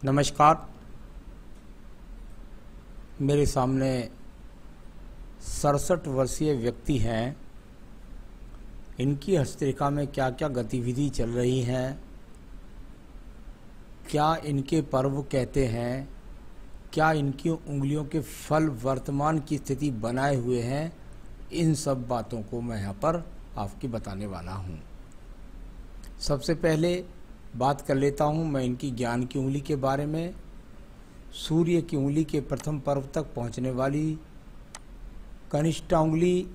नमस्कार। मेरे सामने 67 वर्षीय व्यक्ति हैं। इनकी हस्तरेखा में क्या क्या गतिविधि चल रही हैं, क्या इनके पर्व कहते हैं, क्या इनकी उंगलियों के फल वर्तमान की स्थिति बनाए हुए हैं, इन सब बातों को मैं यहाँ पर आपकी बताने वाला हूँ। सबसे पहले बात कर लेता हूँ मैं इनकी ज्ञान की उंगली के बारे में। सूर्य की उंगली के प्रथम पर्व तक पहुँचने वाली कनिष्ठा उंगली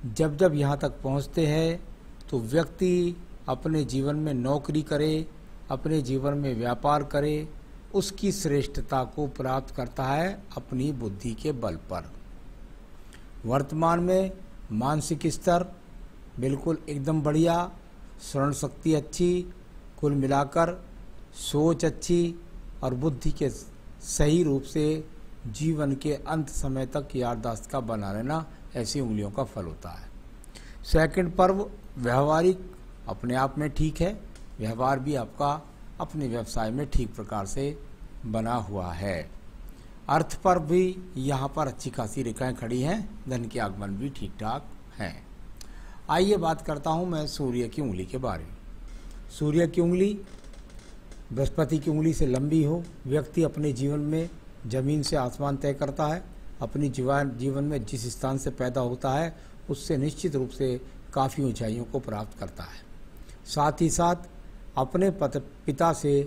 जब जब यहाँ तक पहुँचते हैं तो व्यक्ति अपने जीवन में नौकरी करे, अपने जीवन में व्यापार करे, उसकी श्रेष्ठता को प्राप्त करता है अपनी बुद्धि के बल पर। वर्तमान में मानसिक स्तर बिल्कुल एकदम बढ़िया, स्मरण शक्ति अच्छी, कुल मिलाकर सोच अच्छी और बुद्धि के सही रूप से जीवन के अंत समय तक याददाश्त का बना रहना ऐसी उंगलियों का फल होता है। सेकंड पर्व व्यवहारिक अपने आप में ठीक है, व्यवहार भी आपका अपने व्यवसाय में ठीक प्रकार से बना हुआ है। अर्थ पर भी यहाँ पर अच्छी खासी रेखाएं खड़ी हैं, धन के आगमन भी ठीक ठाक हैं। आइए बात करता हूँ मैं सूर्य की उंगली के बारे में। सूर्य की उंगली बृहस्पति की उंगली से लंबी हो, व्यक्ति अपने जीवन में जमीन से आसमान तय करता है। अपनी जीवन में जिस स्थान से पैदा होता है उससे निश्चित रूप से काफ़ी ऊंचाइयों को प्राप्त करता है। साथ ही साथ अपने पिता से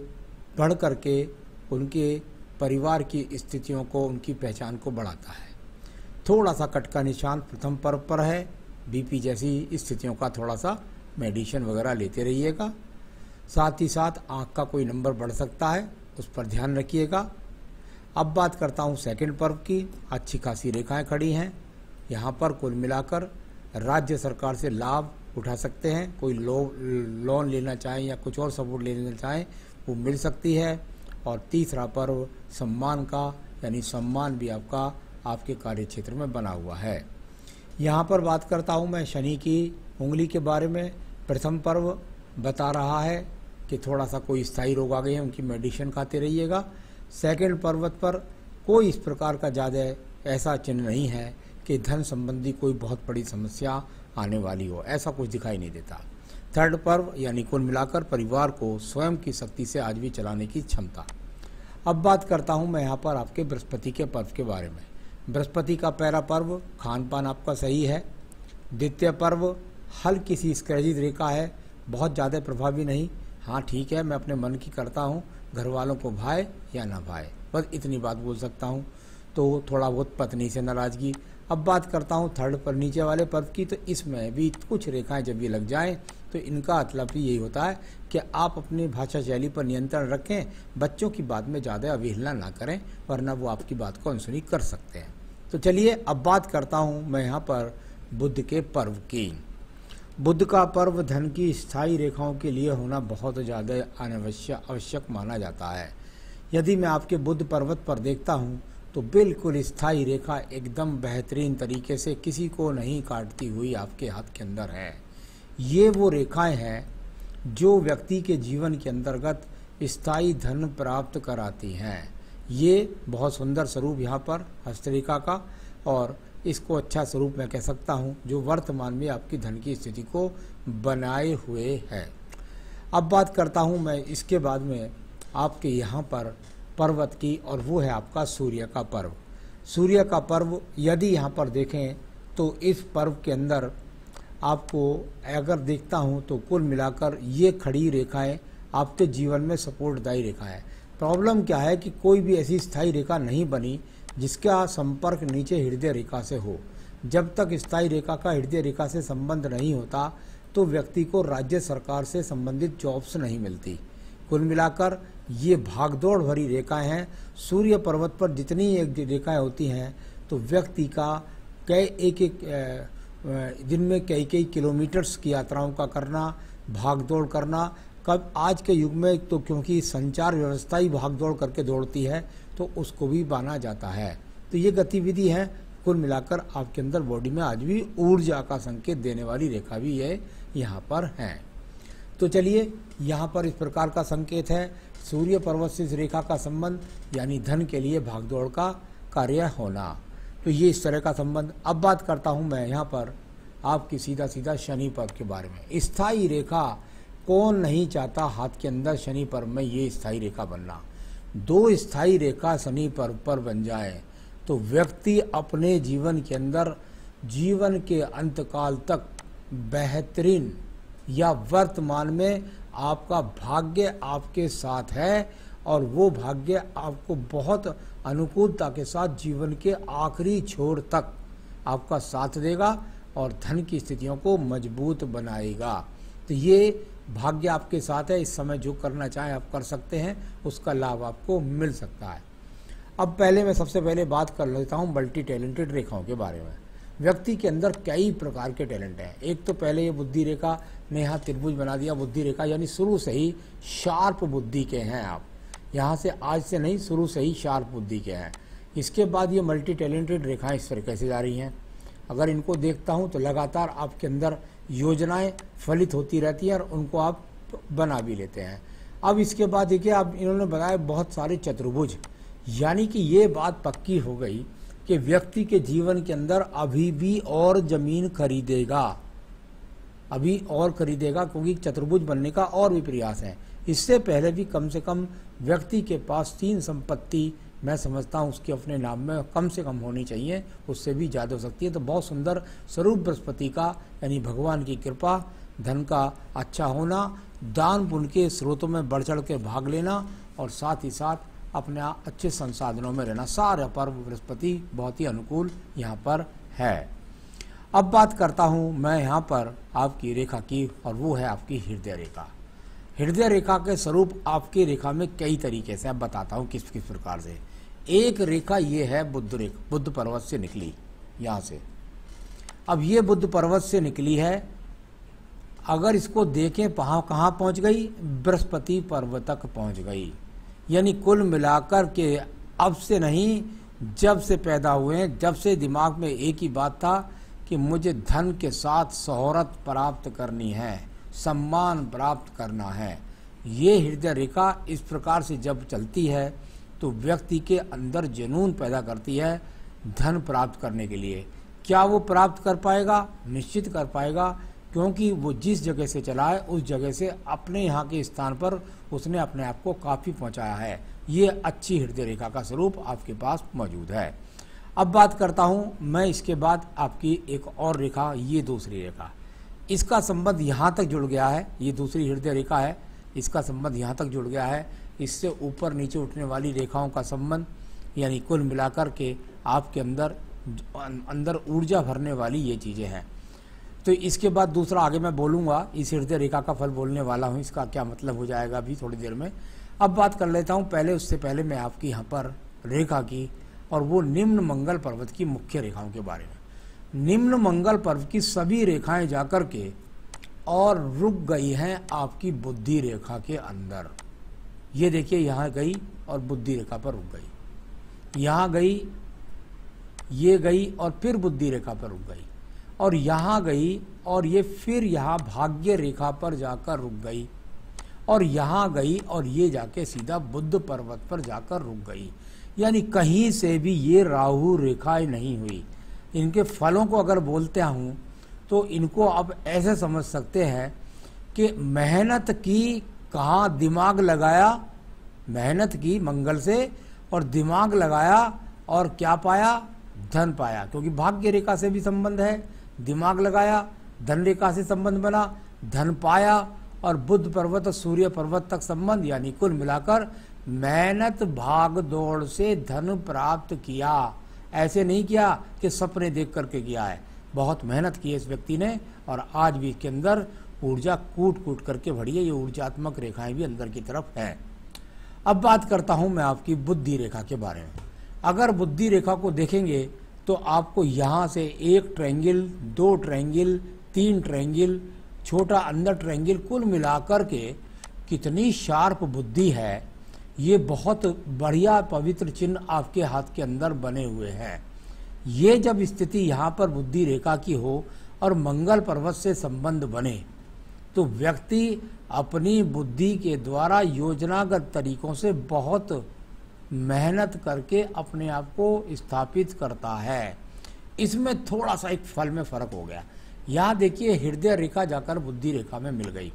बढ़ करके उनके परिवार की स्थितियों को, उनकी पहचान को बढ़ाता है। थोड़ा सा कट का निशान प्रथम पर्व पर है। बीपी जैसी स्थितियों का थोड़ा सा मेडिसिन वगैरह लेते रहिएगा। साथ ही साथ आँख का कोई नंबर बढ़ सकता है, उस पर ध्यान रखिएगा। अब बात करता हूँ सेकंड पर्व की। अच्छी खासी रेखाएं खड़ी हैं। यहाँ पर कुल मिलाकर राज्य सरकार से लाभ उठा सकते हैं। कोई लोन लेना चाहें या कुछ और सपोर्ट लेना चाहें वो मिल सकती है। और तीसरा पर्व सम्मान का, यानी सम्मान भी आपका आपके कार्य क्षेत्र में बना हुआ है। यहाँ पर बात करता हूँ मैं शनि की उंगली के बारे में। प्रथम पर्व बता रहा है कि थोड़ा सा कोई स्थायी रोग आ गए हैं, उनकी मेडिसिन खाते रहिएगा। सेकंड पर्वत पर कोई इस प्रकार का ज़्यादा ऐसा चिन्ह नहीं है कि धन संबंधी कोई बहुत बड़ी समस्या आने वाली हो, ऐसा कुछ दिखाई नहीं देता। थर्ड पर्व यानी कुल मिलाकर परिवार को स्वयं की शक्ति से आज भी चलाने की क्षमता। अब बात करता हूँ मैं यहाँ पर आपके बृहस्पति के पर्व के बारे में। बृहस्पति का पहला पर्व खान पान आपका सही है। द्वितीय पर्व हल्की सी स्क्रैचिज रेखा है, बहुत ज़्यादा प्रभावी नहीं। हाँ ठीक है, मैं अपने मन की करता हूँ, घर वालों को भाए या ना भाए, बस इतनी बात बोल सकता हूँ। तो थोड़ा बहुत पत्नी से नाराज़गी। अब बात करता हूँ थर्ड पर नीचे वाले पर्व की। तो इसमें भी कुछ रेखाएं जब ये लग जाएं तो इनका मतलब भी यही होता है कि आप अपनी भाषा शैली पर नियंत्रण रखें, बच्चों की बात में ज़्यादा अवहेलना ना करें, वरना वो आपकी बात को अनसुनी कर सकते हैं। तो चलिए अब बात करता हूँ मैं यहाँ पर बुध के पर्व की। बुध का पर्व धन की स्थायी रेखाओं के लिए होना बहुत ज़्यादा आवश्यक माना जाता है। यदि मैं आपके बुध पर्वत पर देखता हूँ तो बिल्कुल स्थायी रेखा एकदम बेहतरीन तरीके से किसी को नहीं काटती हुई आपके हाथ के अंदर है। ये वो रेखाएं हैं जो व्यक्ति के जीवन के अंतर्गत स्थायी धन प्राप्त कराती हैं। ये बहुत सुंदर स्वरूप यहाँ पर हस्तरेखा का, और इसको अच्छा स्वरूप मैं कह सकता हूँ जो वर्तमान में आपकी धन की स्थिति को बनाए हुए है। अब बात करता हूँ मैं इसके बाद में आपके यहाँ पर पर्वत की, और वो है आपका सूर्य का पर्व। सूर्य का पर्व यदि यहाँ पर देखें तो इस पर्व के अंदर आपको अगर देखता हूँ तो कुल मिलाकर ये खड़ी रेखाएं आपके जीवन में सपोर्टदायी रेखा है। प्रॉब्लम क्या है कि कोई भी ऐसी स्थायी रेखा नहीं बनी जिसका संपर्क नीचे हृदय रेखा से हो। जब तक स्थायी रेखा का हृदय रेखा से संबंध नहीं होता तो व्यक्ति को राज्य सरकार से संबंधित जॉब्स नहीं मिलती। कुल मिलाकर ये भागदौड़ भरी रेखाएं हैं। सूर्य पर्वत पर जितनी एक रेखाएं होती हैं तो व्यक्ति का एक दिन में कई किलोमीटर्स की यात्राओं का करना, भागदौड़ करना। कब आज के युग में तो क्योंकि संचार व्यवस्था ही भागदौड़ करके दौड़ती है तो उसको भी माना जाता है। तो ये गतिविधि है। कुल मिलाकर आपके अंदर बॉडी में आज भी ऊर्जा का संकेत देने वाली रेखा भी ये यहाँ पर है। तो चलिए यहाँ पर इस प्रकार का संकेत है। सूर्य पर्वत से इस रेखा का संबंध यानी धन के लिए भागदौड़ का कार्य होना। तो ये इस तरह का संबंध। अब बात करता हूँ मैं यहाँ पर आपकी सीधा सीधा शनि पर्व के बारे में। स्थायी रेखा कौन नहीं चाहता हाथ के अंदर शनि पर्व में ये स्थायी रेखा बनना। 2 स्थायी रेखा शनि पर्व पर बन जाए तो व्यक्ति अपने जीवन के अंदर जीवन के अंतकाल तक बेहतरीन या वर्तमान में आपका भाग्य आपके साथ है और वो भाग्य आपको बहुत अनुकूलता के साथ जीवन के आखिरी छोर तक आपका साथ देगा और धन की स्थितियों को मजबूत बनाएगा। तो ये भाग्य आपके साथ है। इस समय जो करना चाहें आप कर सकते हैं, उसका लाभ आपको मिल सकता है। अब पहले मैं सबसे पहले बात कर लेता हूँ मल्टी टैलेंटेड रेखाओं के बारे में। व्यक्ति के अंदर कई प्रकार के टैलेंट हैं। एक तो पहले ये बुद्धि रेखा ने यहाँ त्रिभुज बना दिया। बुद्धि रेखा यानी शुरू से ही शार्प बुद्धि के हैं आप, यहाँ से आज से नहीं, शुरू से ही शार्प बुद्धि के हैं। इसके बाद ये मल्टी टैलेंटेड रेखाएं इस तरीके से जा रही हैं। अगर इनको देखता हूँ तो लगातार आपके अंदर योजनाएं फलित होती रहती हैं और उनको आप बना भी लेते हैं। अब इसके बाद देखिए आप इन्होंने बताया बहुत सारे चतुर्भुज, यानी कि ये बात पक्की हो गई कि व्यक्ति के जीवन के अंदर अभी भी और जमीन खरीदेगा, अभी और खरीदेगा, क्योंकि चतुर्भुज बनने का और भी प्रयास है। इससे पहले भी कम से कम व्यक्ति के पास 3 संपत्ति मैं समझता हूँ उसके अपने नाम में कम से कम होनी चाहिए, उससे भी ज़्यादा हो सकती है। तो बहुत सुंदर स्वरूप बृहस्पति का यानी भगवान की कृपा, धन का अच्छा होना, दान पुण्य के स्रोतों में बढ़ चढ़ के भाग लेना और साथ ही साथ अपने अच्छे संसाधनों में रहना, सारा पर्व बृहस्पति बहुत ही अनुकूल यहाँ पर है। अब बात करता हूँ मैं यहाँ पर आपकी रेखा की और वो है आपकी हृदय रेखा। हृदय रेखा के स्वरूप आपकी रेखा में कई तरीके से अब बताता हूँ किस किस प्रकार से। एक रेखा ये है बुध रेखा, बुध पर्वत से निकली यहाँ से। अब ये बुध पर्वत से निकली है, अगर इसको देखें कहाँ पहुँच गई, बृहस्पति पर्वत तक पहुँच गई। यानी कुल मिलाकर के अब से नहीं, जब से पैदा हुए हैं, जब से दिमाग में एक ही बात था कि मुझे धन के साथ शोहरत प्राप्त करनी है, सम्मान प्राप्त करना है। ये हृदय रेखा इस प्रकार से जब चलती है तो व्यक्ति के अंदर जुनून पैदा करती है धन प्राप्त करने के लिए। क्या वो प्राप्त कर पाएगा? निश्चित कर पाएगा, क्योंकि वो जिस जगह से चला है उस जगह से अपने यहाँ के स्थान पर उसने अपने आप को काफ़ी पहुँचाया है। ये अच्छी हृदय रेखा का स्वरूप आपके पास मौजूद है। अब बात करता हूँ मैं इसके बाद आपकी एक और रेखा, ये दूसरी रेखा, इसका संबंध यहाँ तक जुड़ गया है। ये दूसरी हृदय रेखा है, इसका संबंध यहाँ तक जुड़ गया है। इससे ऊपर नीचे उठने वाली रेखाओं का संबंध, यानी कुल मिलाकर के आपके अंदर ऊर्जा भरने वाली ये चीज़ें हैं। तो इसके बाद दूसरा आगे मैं बोलूँगा, इस हृदय रेखा का फल बोलने वाला हूँ, इसका क्या मतलब हो जाएगा अभी थोड़ी देर में। अब बात कर लेता हूँ पहले, उससे पहले मैं आपकी यहाँ पर रेखा की और वो निम्न मंगल पर्वत की मुख्य रेखाओं के बारे में। निम्न मंगल पर्वत की सभी रेखाएं जाकर के और रुक गई हैं आपकी बुद्धि रेखा के अंदर। ये देखिए यहाँ गई और बुद्धि रेखा पर रुक गई, यहाँ गई, ये गई और फिर बुद्धि रेखा पर रुक गई, और यहाँ गई और ये फिर यहाँ भाग्य रेखा पर जाकर रुक गई, और यहाँ गई और ये जाके सीधा बुद्ध पर्वत पर जाकर रुक गई। यानी कहीं से भी ये राहु रेखाएं नहीं हुई। इनके फलों को अगर बोलते हूँ तो इनको आप ऐसे समझ सकते हैं कि मेहनत की, कहाँ दिमाग लगाया, मेहनत की मंगल से और दिमाग लगाया और क्या पाया, धन पाया, क्योंकि भाग्य रेखा से भी संबंध है। दिमाग लगाया, धन रेखा से संबंध बना, धन पाया, और बुध पर्वत और सूर्य पर्वत तक संबंध, यानी कुल मिलाकर मेहनत भाग दौड़ से धन प्राप्त किया। ऐसे नहीं किया कि सपने देख करके किया है, बहुत मेहनत की है इस व्यक्ति ने, और आज भी इसके अंदर ऊर्जा कूट कूट करके भरी है। ये ऊर्जात्मक रेखाएं भी अंदर की तरफ हैं। अब बात करता हूं मैं आपकी बुद्धि रेखा के बारे में। अगर बुद्धि रेखा को देखेंगे तो आपको यहाँ से 1 ट्रायंगल, 2 ट्रायंगल, 3 ट्रायंगल, छोटा अंदर ट्रायंगल, कुल मिलाकर के कितनी शार्प बुद्धि है। ये बहुत बढ़िया पवित्र चिन्ह आपके हाथ के अंदर बने हुए हैं। ये जब स्थिति यहाँ पर बुद्धि रेखा की हो और मंगल पर्वत से संबंध बने तो व्यक्ति अपनी बुद्धि के द्वारा योजनागत तरीकों से बहुत मेहनत करके अपने आप को स्थापित करता है। इसमें थोड़ा सा एक फल में फर्क हो गया। यहां देखिए हृदय रेखा जाकर बुद्धि रेखा में मिल गई।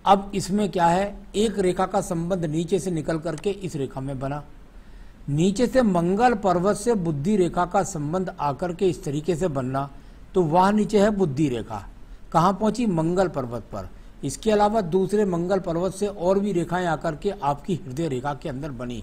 अब इसमें क्या है, एक रेखा का संबंध नीचे से निकल करके इस रेखा में बना, नीचे से मंगल पर्वत से बुद्धि रेखा का संबंध आकर के इस तरीके से बनना, तो वहां नीचे है बुद्धि रेखा, कहां पहुंची, मंगल पर्वत पर। इसके अलावा दूसरे मंगल पर्वत से और भी रेखाएं आकर के आपकी हृदय रेखा के अंदर बनी।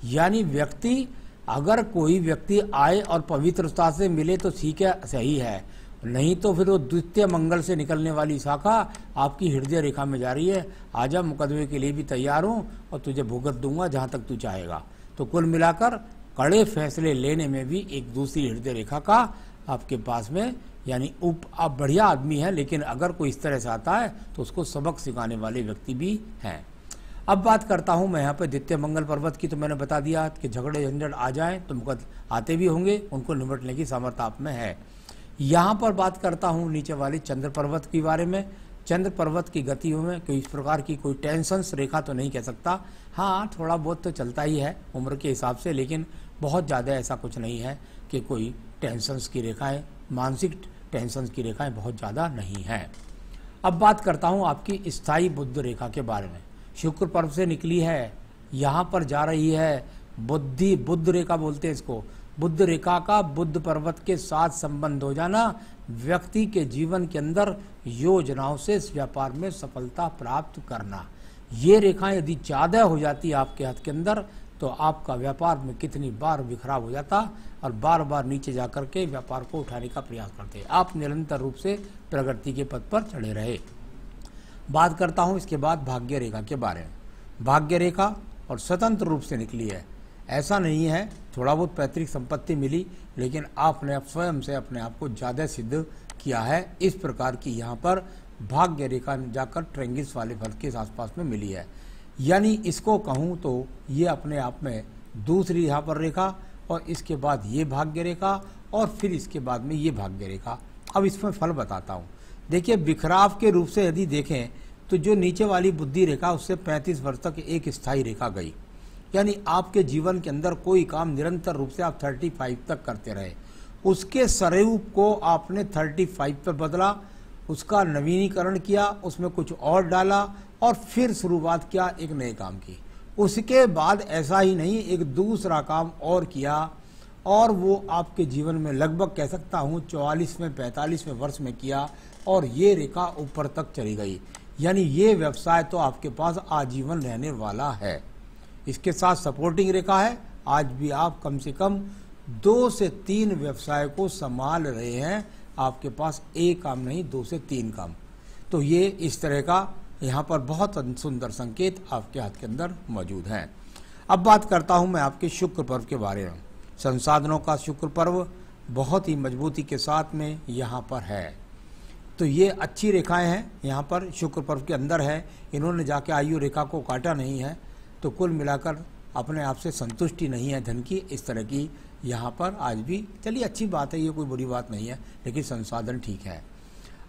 यानी व्यक्ति, अगर कोई व्यक्ति आए और पवित्रता से मिले तो ठीक है, सही है, नहीं तो फिर वो द्वितीय मंगल से निकलने वाली शाखा आपकी हृदय रेखा में जा रही है। आजा, मुकदमे के लिए भी तैयार हूं और तुझे भुगत दूंगा जहां तक तू चाहेगा। तो कुल मिलाकर कड़े फैसले लेने में भी एक दूसरी हृदय रेखा का आपके पास में, यानी आप बढ़िया आदमी हैं, लेकिन अगर कोई इस तरह से आता है तो उसको सबक सिखाने वाले व्यक्ति भी हैं। अब बात करता हूं मैं यहाँ पे द्वितीय मंगल पर्वत की। तो मैंने बता दिया कि झगड़े झंझट आ जाएं तो मुकद आते भी होंगे, उनको निपटने की सामर्थ्य आप में है। यहाँ पर बात करता हूँ नीचे वाली चंद्र पर्वत के बारे में। चंद्र पर्वत की गतियों में कोई इस प्रकार की कोई टेंशन्स रेखा तो नहीं कह सकता, हाँ थोड़ा बहुत तो चलता ही है उम्र के हिसाब से, लेकिन बहुत ज़्यादा ऐसा कुछ नहीं है कि कोई टेंशन्स की रेखाएं, मानसिक टेंशन्स की रेखाएं बहुत ज़्यादा नहीं हैं। अब बात करता हूँ आपकी स्थायी बुध रेखा के बारे में। शुक्र पर्व से निकली है, यहाँ पर जा रही है बुध रेखा बोलते हैं इसको। बुध रेखा का बुध पर्वत के साथ संबंध हो जाना व्यक्ति के जीवन के अंदर योजनाओं से इस व्यापार में सफलता प्राप्त करना। ये रेखाएं यदि ज़्यादा हो जाती आपके हाथ के अंदर तो आपका व्यापार में कितनी बार बिखराव हो जाता और बार बार नीचे जाकर के व्यापार को उठाने का प्रयास करते। आप निरंतर रूप से प्रगति के पथ पर चढ़े रहे। बात करता हूँ इसके बाद भाग्य रेखा के बारे में। भाग्य रेखा और स्वतंत्र रूप से निकली है, ऐसा नहीं है थोड़ा बहुत पैतृक संपत्ति मिली, लेकिन आपने स्वयं से अपने आप को ज़्यादा सिद्ध किया है। इस प्रकार की यहाँ पर भाग्य रेखा जाकर ट्रेंगिस वाले फल के आसपास में मिली है। यानी इसको कहूँ तो ये अपने आप में दूसरी यहाँ पर रेखा और इसके बाद ये भाग्य रेखा और फिर इसके बाद में ये भाग्य रेखा। अब इसमें फल बताता हूँ। देखिए बिखराव के रूप से यदि देखें तो जो नीचे वाली बुद्धि रेखा उससे 35 वर्ष तक एक स्थायी रेखा गई। यानी आपके जीवन के अंदर कोई काम निरंतर रूप से आप 35 तक करते रहे, उसके स्वरूप को आपने 35 पर बदला, उसका नवीनीकरण किया, उसमें कुछ और डाला और फिर शुरुआत किया एक नए काम की। उसके बाद ऐसा ही नहीं, एक दूसरा काम और किया और वो आपके जीवन में लगभग कह सकता हूँ 44वें 45वें वर्ष में किया और ये रेखा ऊपर तक चली गई। यानी ये व्यवसाय तो आपके पास आजीवन रहने वाला है। इसके साथ सपोर्टिंग रेखा है, आज भी आप कम से कम 2 से 3 व्यवसाय को संभाल रहे हैं। आपके पास एक काम नहीं, 2 से 3 काम। तो ये इस तरह का यहाँ पर बहुत सुंदर संकेत आपके हाथ के अंदर मौजूद हैं। अब बात करता हूँ मैं आपके शुक्र पर्व के बारे में। संसाधनों का शुक्र पर्व बहुत ही मजबूती के साथ में यहाँ पर है। तो ये अच्छी रेखाएं हैं, यहाँ पर शुक्र पर्व के अंदर है। इन्होंने जाके आयु रेखा को काटा नहीं है, तो कुल मिलाकर अपने आप से संतुष्टि नहीं है धन की, इस तरह की यहाँ पर आज भी। चलिए अच्छी बात है, ये कोई बुरी बात नहीं है, लेकिन संसाधन ठीक है।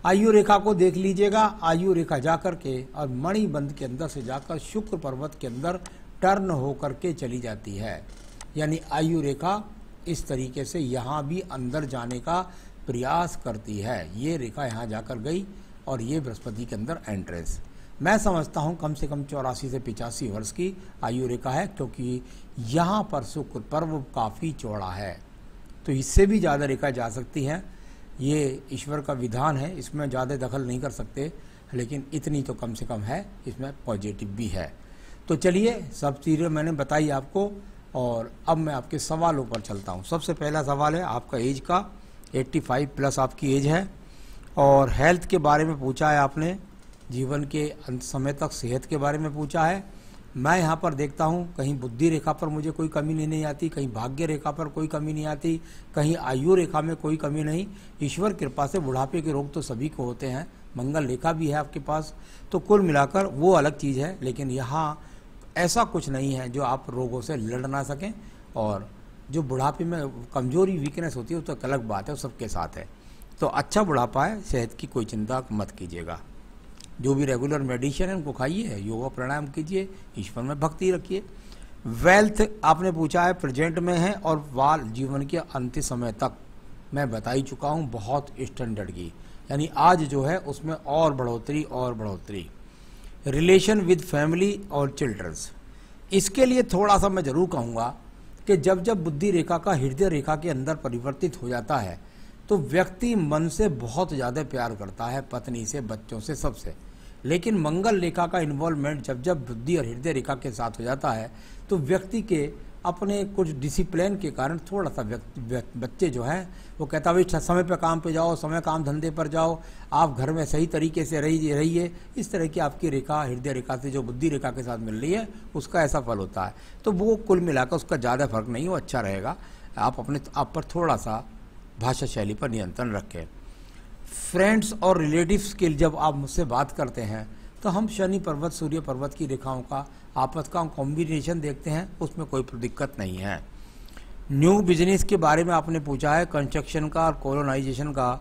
आयु रेखा को देख लीजिएगा, आयु रेखा जाकर के और मणिबंध के अंदर से जाकर शुक्र पर्वत के अंदर टर्न होकर के चली जाती है। यानी आयु रेखा इस तरीके से यहाँ भी अंदर जाने का प्रयास करती है। ये रेखा यहाँ जाकर गई और ये बृहस्पति के अंदर एंट्रेंस। मैं समझता हूँ कम से कम 84 से 85 वर्ष की आयु रेखा है, क्योंकि यहाँ पर शुक्र पर्व काफ़ी चौड़ा है। तो इससे भी ज़्यादा रेखा जा सकती हैं, ये ईश्वर का विधान है, इसमें ज़्यादा दखल नहीं कर सकते, लेकिन इतनी तो कम से कम है, इसमें पॉजिटिव भी है। तो चलिए सब चीज़ें मैंने बताई आपको और अब मैं आपके सवालों पर चलता हूँ। सबसे पहला सवाल है आपका एज का, 85 प्लस आपकी एज है और हेल्थ के बारे में पूछा है आपने, जीवन के अंत समय तक सेहत के बारे में पूछा है। मैं यहाँ पर देखता हूँ कहीं बुद्धि रेखा पर मुझे कोई कमी नहीं आती, कहीं भाग्य रेखा पर कोई कमी नहीं आती, कहीं आयु रेखा में कोई कमी नहीं। ईश्वर कृपा से बुढ़ापे के रोग तो सभी को होते हैं, मंगल रेखा भी है आपके पास, तो कुल मिलाकर वो अलग चीज़ है। लेकिन यहाँ ऐसा कुछ नहीं है जो आप रोगों से लड़ ना सकें, और जो बुढ़ापे में कमजोरी वीकनेस होती है वो तो एक अलग बात है, वो सबके साथ है। तो अच्छा बुढ़ापा है, सेहत की कोई चिंता मत कीजिएगा। जो भी रेगुलर मेडिसिन है उनको खाइए, योगा प्राणायाम कीजिए, ईश्वर में भक्ति रखिए। वेल्थ आपने पूछा है प्रेजेंट में है और वाल जीवन के अंतिम समय तक मैं बता ही चुका हूँ, बहुत स्टैंडर्ड की, यानी आज जो है उसमें और बढ़ोतरी। रिलेशन विद फैमिली और चिल्ड्रंस, इसके लिए थोड़ा सा मैं ज़रूर कहूँगा कि जब जब बुद्धि रेखा का हृदय रेखा के अंदर परिवर्तित हो जाता है तो व्यक्ति मन से बहुत ज़्यादा प्यार करता है, पत्नी से, बच्चों से, सबसे। लेकिन मंगल रेखा का इन्वॉल्वमेंट जब जब बुद्धि और हृदय रेखा के साथ हो जाता है तो व्यक्ति के अपने कुछ डिसिप्लिन के कारण थोड़ा सा बच्चे जो हैं वो कहता है भाई समय पे काम पे जाओ, समय काम धंधे पर जाओ, आप घर में सही तरीके से रहिए। इस तरह की आपकी रेखा हृदय रेखा से जो बुद्धि रेखा के साथ मिल रही है उसका ऐसा फल होता है। तो वो कुल मिलाकर उसका ज़्यादा फर्क नहीं, वो अच्छा रहेगा। आप पर थोड़ा सा भाषा शैली पर नियंत्रण रखें। फ्रेंड्स और रिलेटिव्स के लिए जब आप मुझसे बात करते हैं तो हम शनि पर्वत सूर्य पर्वत की रेखाओं का आपस का कॉम्बिनेशन देखते हैं, उसमें कोई दिक्कत नहीं है। न्यू बिजनेस के बारे में आपने पूछा है, कंस्ट्रक्शन का और कॉलोनाइजेशन का,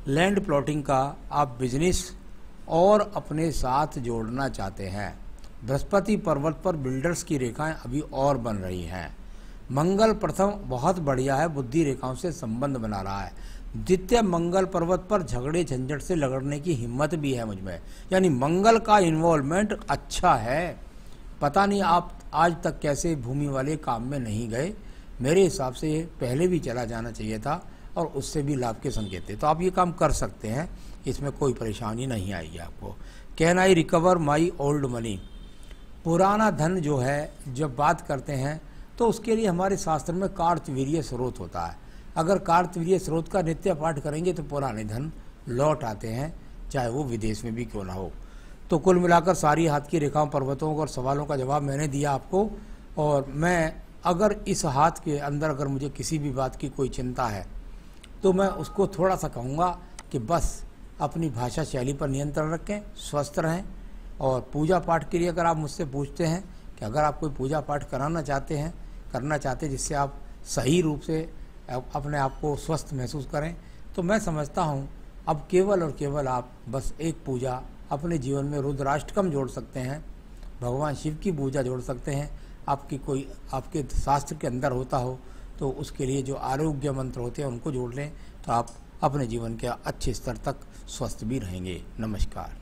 लैंड प्लॉटिंग का आप बिजनेस और अपने साथ जोड़ना चाहते हैं। बृहस्पति पर्वत पर बिल्डर्स की रेखाएं अभी और बन रही हैं। मंगल प्रथम बहुत बढ़िया है, बुद्धि रेखाओं से संबंध बना रहा है। द्वितीय मंगल पर्वत पर झगड़े झंझट से लड़ने की हिम्मत भी है मुझमें, यानी मंगल का इन्वॉल्वमेंट अच्छा है। पता नहीं आप आज तक कैसे भूमि वाले काम में नहीं गए, मेरे हिसाब से ये पहले भी चला जाना चाहिए था और उससे भी लाभ के संकेत थे। तो आप ये काम कर सकते हैं, इसमें कोई परेशानी नहीं आएगी आपको। Can I recover my old money, पुराना धन जो है जब बात करते हैं तो उसके लिए हमारे शास्त्र में कार्तवीर्य स्रोत होता है। अगर कार्तवीर्य स्रोत का नित्य पाठ करेंगे तो पुराने धन लौट आते हैं, चाहे वो विदेश में भी क्यों ना हो। तो कुल मिलाकर सारी हाथ की रेखाओं, पर्वतों और सवालों का जवाब मैंने दिया आपको। और मैं अगर इस हाथ के अंदर अगर मुझे किसी भी बात की कोई चिंता है तो मैं उसको थोड़ा सा कहूँगा कि बस अपनी भाषा शैली पर नियंत्रण रखें, स्वस्थ रहें। और पूजा पाठ के लिए अगर आप मुझसे पूछते हैं कि अगर आप कोई पूजा पाठ करना चाहते जिससे आप सही रूप से अपने आप को स्वस्थ महसूस करें, तो मैं समझता हूँ अब केवल और केवल आप बस एक पूजा अपने जीवन में रुद्राष्टकम जोड़ सकते हैं, भगवान शिव की पूजा जोड़ सकते हैं। आपके शास्त्र के अंदर होता हो तो उसके लिए जो आरोग्य मंत्र होते हैं उनको जोड़ लें, तो आप अपने जीवन के अच्छे स्तर तक स्वस्थ भी रहेंगे। नमस्कार।